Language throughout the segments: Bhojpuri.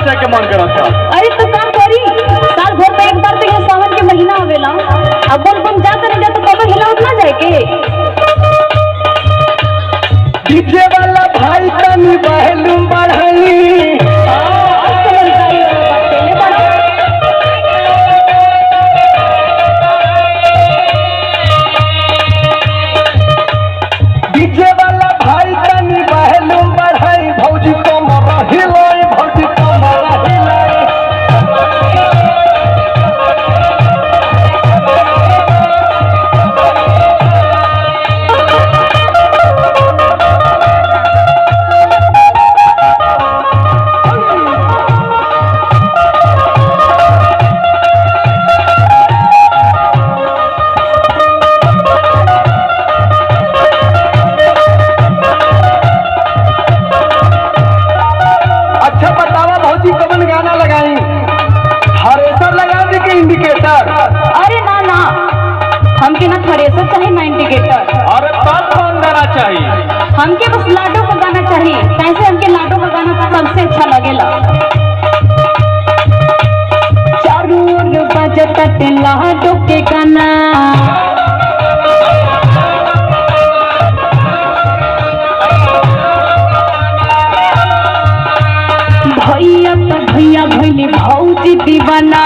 नाचे के मन करता। अरे तो काम करी, साल भर में एक बार तो ये सावन के महीना आवेला, अब बोल बम जाता नहीं जाता कब हिलावत ना जाए के। डीजे वाला भाई तनी बहलूम बढ़ाई। डीजे वाला भाई तनी बहलूम बढ़ाई, भौजी कमर हिलाई, भौजी कमर हिलाई। अच्छा बतावा भौजी कौन गाना लगाई, थ्रेसर लगा दी कि इंडिकेटर? अरे ना ना, हमके ना थ्रेसर चाहिए ना इंडिकेटर। अरे तब कौन गाना चाहिए? हमके बस लाडो का गाना चाहिए, कैसे हमके लाडो का गाना सबसे अच्छा लगेला। चारों ओर बजता लाडो के गाना, भैया तो भैया भैली भौजी दीवाना।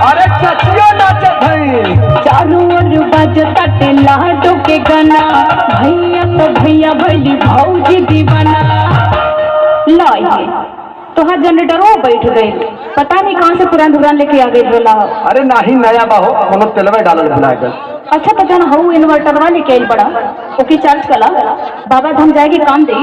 अरे चचिया नाचत है। चारों ओर बजता लाडो के गाना, भैया तो भैया भैली भौजी दीवाना। लाइए तोहार जनरेटरों बैठ गई, पता नहीं कहाँ से पुरान दुरान लेके आ गई बोला। अरे नहीं नया बाहो, कोनो तेलवे डालल बनाकर। अच्छा तो जाना हूँ इन्वर्टर वाले के बड़ा ओके चार्ज कला, बाबा धाम जाएगी काम दे।